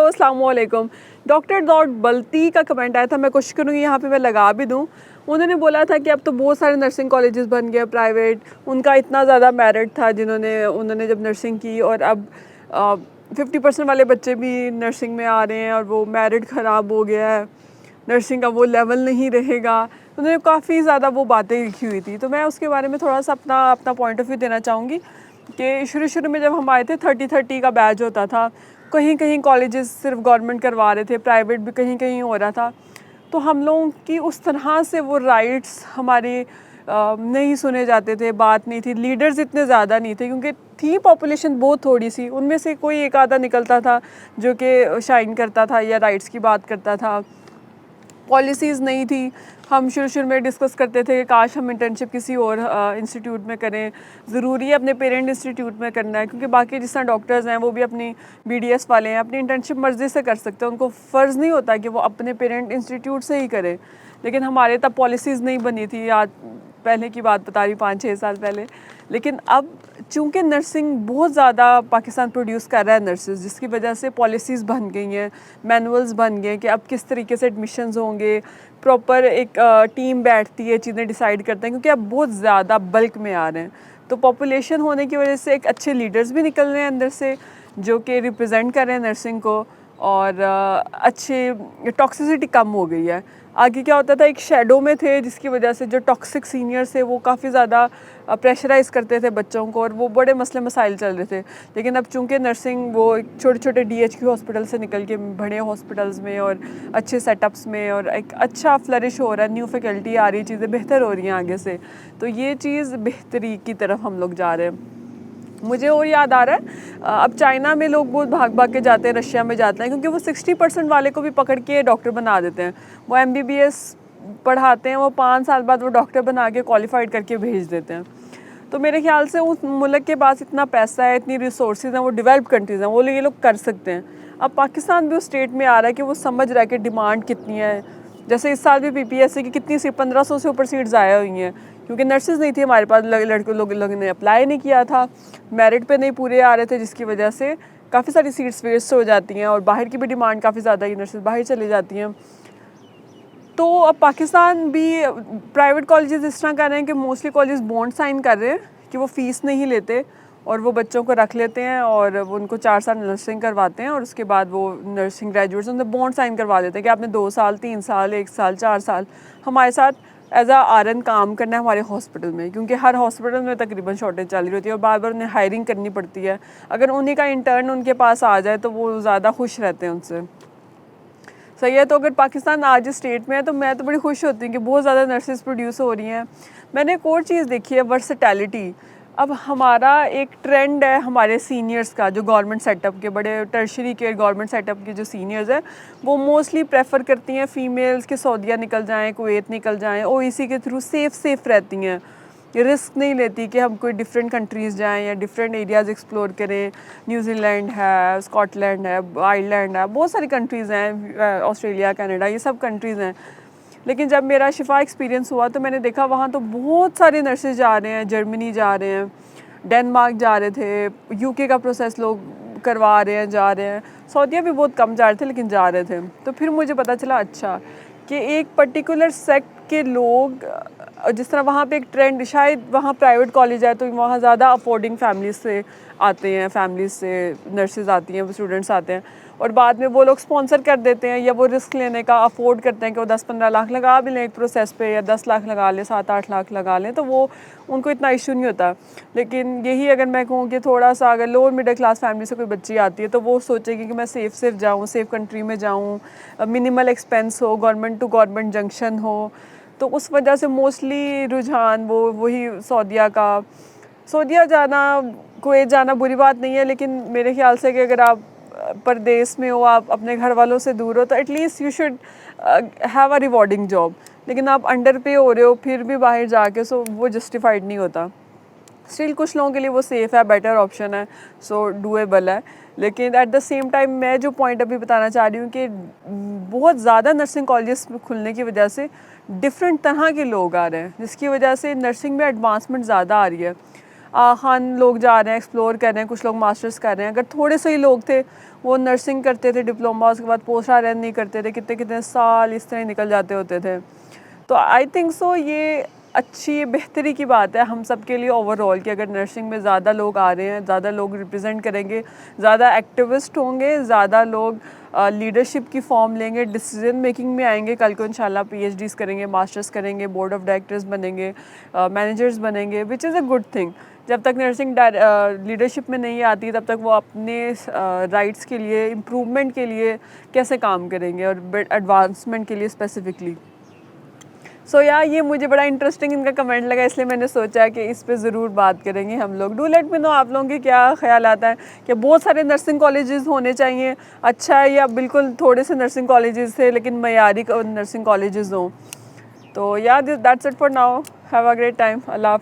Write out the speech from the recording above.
अस्सलाम वालेकुम। Doctor dot Balti का कमेंट आया था, मैं कोशिश करूँगी यहाँ पे मैं लगा भी दूँ। उन्होंने बोला था कि अब तो बहुत सारे नर्सिंग कॉलेजेस बन गए प्राइवेट, उनका इतना ज़्यादा मेरिट था उन्होंने जब नर्सिंग की, और अब 50% वाले बच्चे भी नर्सिंग में आ रहे हैं और वो मेरिट ख़राब हो गया है, नर्सिंग का वो लेवल नहीं रहेगा। उन्होंने काफ़ी ज़्यादा वो बातें लिखी हुई थी, तो मैं उसके बारे में थोड़ा सा अपना अपना पॉइंट ऑफ व्यू देना चाहूँगी कि शुरू में जब हम आए थे 30-30 का बैच होता था, कहीं कहीं कॉलेजेस सिर्फ गवर्नमेंट करवा रहे थे, प्राइवेट भी कहीं कहीं हो रहा था। तो हम लोगों की उस तरह से वो राइट्स हमारे नहीं सुने जाते थे, बात नहीं थी, लीडर्स इतने ज़्यादा नहीं थे क्योंकि थी पॉपुलेशन बहुत थोड़ी सी, उनमें से कोई एक आधा निकलता था जो कि शाइन करता था या राइट्स की बात करता था। पॉलिसीज़ नहीं थी। हम शुरू में डिस्कस करते थे कि काश हम इंटर्नशिप किसी और इंस्टीट्यूट में करें, ज़रूरी है अपने पेरेंट इंस्टीट्यूट में करना है, क्योंकि बाकी जिस तरह डॉक्टर्स हैं वो भी अपनी बीडीएस वाले हैं, अपनी इंटर्नशिप मर्ज़ी से कर सकते हैं, उनको फ़र्ज़ नहीं होता कि वो अपने पेरेंट इंस्टीट्यूट से ही करें। लेकिन हमारे तब पॉलिसीज़ नहीं बनी थी, आज पहले की बात बता रही, 5-6 साल पहले। लेकिन अब चूँकि नर्सिंग बहुत ज़्यादा पाकिस्तान प्रोड्यूस कर रहा है नर्सेज, जिसकी वजह से पॉलिसीज़ बन गई हैं, मैनुअल्स बन गए कि अब किस तरीके से एडमिशन्स होंगे, प्रॉपर एक टीम बैठती है, चीज़ें डिसाइड करते हैं, क्योंकि अब बहुत ज़्यादा बल्क में आ रहे हैं। तो पॉपुलेशन होने की वजह से एक अच्छे लीडर्स भी निकल रहे हैं अंदर से जो कि रिप्रेजेंट कर रहे हैं नर्सिंग को, और अच्छे टॉक्सिसिटी कम हो गई है। आगे क्या होता था, एक शेडो में थे जिसकी वजह से जो टॉक्सिक सीनियर्स थे वो काफ़ी ज़्यादा प्रेशराइज़ करते थे बच्चों को, और वो बड़े मसले मसाइल चल रहे थे। लेकिन अब चूँकि नर्सिंग वो छोटे छोटे DHQ हॉस्पिटल से निकल के बड़े हॉस्पिटल्स में और अच्छे सेटअप्स में, और एक अच्छा फ्लरिश हो रहा है, न्यू फैकल्टी आ रही है, चीज़ें बेहतर हो रही हैं आगे से, तो ये चीज़ बेहतरी की तरफ हम लोग जा रहे हैं। मुझे और याद आ रहा है, अब चाइना में लोग बहुत भाग भाग के जाते हैं, रशिया में जाते हैं, क्योंकि वो 60% वाले को भी पकड़ के डॉक्टर बना देते हैं। वो MBBS पढ़ाते हैं, वो 5 साल बाद वो डॉक्टर बना के क्वालिफाइड करके भेज देते हैं। तो मेरे ख्याल से उस मुल्क के पास इतना पैसा है, इतनी रिसोर्सेज हैं, वो डेवलप्ड कंट्रीज़ हैं, वो ये लोग कर सकते हैं। अब पाकिस्तान भी उस स्टेट में आ रहा है कि वो समझ रहा है कि डिमांड कितनी है। जैसे इस साल भी PPSC की कितनी सी 1500 से ऊपर सीट्स आया हुई हैं, क्योंकि नर्सेज नहीं थी हमारे पास, लड़के लोगों ने अप्लाई नहीं किया था, मेरिट पे नहीं पूरे आ रहे थे, जिसकी वजह से काफ़ी सारी सीट्स वेस्ट हो जाती हैं, और बाहर की भी डिमांड काफ़ी ज़्यादा है, नर्सेज बाहर चली जाती हैं। तो अब पाकिस्तान भी प्राइवेट कॉलेजेस इस तरह कर रहे हैं कि मोस्टली कॉलेज बॉन्ड साइन कर रहे हैं कि वो फ़ीस नहीं लेते, और वो बच्चों को रख लेते हैं और वो उनको 4 साल नर्सिंग करवाते हैं, और उसके बाद वो नर्सिंग ग्रेजुएट्स उनसे बॉन्ड साइन करवा देते हैं कि आपने 2 साल 3 साल 1 साल 4 साल हमारे साथ एज आ RN काम करना है हमारे हॉस्पिटल में, क्योंकि हर हॉस्पिटल में तकरीबन शॉर्टेज चल रही होती है और बार बार उन्हें हायरिंग करनी पड़ती है। अगर उन्हीं का इंटर्न उनके पास आ जाए तो वो ज़्यादा खुश रहते हैं उनसे। सही है। तो अगर पाकिस्तान आज इस स्टेट में है तो मैं तो बड़ी खुश होती हूँ कि बहुत ज़्यादा नर्सेज प्रोड्यूस हो रही हैं। मैंने एक और चीज़ देखी है, वर्सटैलिटी। अब हमारा एक ट्रेंड है हमारे सीनियर्स का, जो गवर्नमेंट सेटअप के बड़े टर्शरी केयर गवर्नमेंट सेटअप के जो सीनियर्स हैं, वो मोस्टली प्रेफर करती हैं फीमेल्स के सऊदीया निकल जाएँ, कुवैत निकल जाएँ, OEC के थ्रू सेफ़ रहती हैं, रिस्क नहीं लेती कि हम कोई डिफरेंट कंट्रीज़ जाएं या डिफरेंट एरियाज़ एक्सप्लोर करें। न्यूजीलैंड है, स्कॉटलैंड है, आयरलैंड है, बहुत सारी कंट्रीज़ हैं, ऑस्ट्रेलिया, कनाडा, ये सब कंट्रीज़ हैं। लेकिन जब मेरा शिफा एक्सपीरियंस हुआ तो मैंने देखा वहाँ तो बहुत सारे नर्सेज जा रहे हैं, जर्मनी जा रहे हैं, डेनमार्क जा रहे थे, UK का प्रोसेस लोग करवा रहे हैं, जा रहे हैं, सऊदीया भी बहुत कम जा रहे थे लेकिन जा रहे थे। तो फिर मुझे पता चला अच्छा कि एक पर्टिकुलर सेक्ट के लोग, जिस तरह वहाँ पे एक ट्रेंड, शायद वहाँ प्राइवेट कॉलेज है तो वहाँ ज़्यादा अफोर्डिंग फैमिलीज से आते हैं, फैमिलीज से नर्सेज आती हैं, स्टूडेंट्स आते हैं, और बाद में वो लोग स्पॉन्सर कर देते हैं या वो रिस्क लेने का अफोर्ड करते हैं कि वो 10-15 लाख लगा भी लें एक प्रोसेस पे, या 10 लाख लगा लें, 7-8 लाख लगा लें, तो वो उनको इतना इशू नहीं होता। लेकिन यही अगर मैं कहूँ कि थोड़ा सा अगर लोअर मिडिल क्लास फैमिली से कोई बच्ची आती है तो वो सोचेगी कि मैं सेफ़ जाऊँ, सेफ़ कंट्री में जाऊँ, मिनिमल एक्सपेंस हो, गवर्नमेंट टू गवर्नमेंट जंक्शन हो, तो उस वजह से मोस्टली रुझान वो वही सऊदीया जाना, कुवैत जाना बुरी बात नहीं है, लेकिन मेरे ख्याल से कि अगर आप परदेश में हो, आप अपने घर वालों से दूर हो, तो at least you should have a rewarding job. लेकिन आप अंडर पे हो रहे हो फिर भी बाहर जाके, सो वो जस्टिफाइड नहीं होता। स्टिल कुछ लोगों के लिए वो सेफ़ है, बेटर ऑप्शन है, सो डूएबल है। लेकिन एट द सेम टाइम मैं जो पॉइंट अभी बताना चाह रही हूँ कि बहुत ज़्यादा नर्सिंग कॉलेजेस खुलने की वजह से डिफरेंट तरह के लोग आ रहे हैं, जिसकी वजह से नर्सिंग में एडवांसमेंट ज़्यादा आ रही है। खान लोग जा रहे हैं, एक्सप्लोर कर रहे हैं, कुछ लोग मास्टर्स कर रहे हैं। अगर थोड़े से ही लोग थे वो नर्सिंग करते थे डिप्लोमा, उसके बाद पोस्ट RN नहीं करते थे, कितने कितने साल इस तरह निकल जाते होते थे। तो आई थिंक सो ये अच्छी बेहतरी की बात है हम सब के लिए ओवरऑल कि अगर नर्सिंग में ज़्यादा लोग आ रहे हैं, ज़्यादा लोग रिप्रेजेंट करेंगे, ज़्यादा एक्टिविस्ट होंगे, ज़्यादा लोग लीडरशिप की फॉर्म लेंगे, डिसीजन मेकिंग में आएंगे, कल को इंशाल्लाह PhDs करेंगे, मास्टर्स करेंगे, बोर्ड ऑफ डायरेक्टर्स बनेंगे, मैनेजर्स बनेंगे, which is a good thing. जब तक नर्सिंग लीडरशिप में नहीं आती तब तक वो अपने राइट्स के लिए, इम्प्रूवमेंट के लिए कैसे काम करेंगे और एडवांसमेंट के लिए स्पेसिफिकली। सो ये मुझे बड़ा इंटरेस्टिंग इनका कमेंट लगा, इसलिए मैंने सोचा कि इस पे ज़रूर बात करेंगे हम लोग। डू लेट मी नो आप लोगों के क्या ख्याल आता है कि बहुत सारे नर्सिंग कॉलेजेस होने चाहिए, अच्छा है, या बिल्कुल थोड़े से नर्सिंग कॉलेजेस थे लेकिन मयारी नर्सिंग कॉलेजेस हों। तो that's it for now, have a great time, Allah.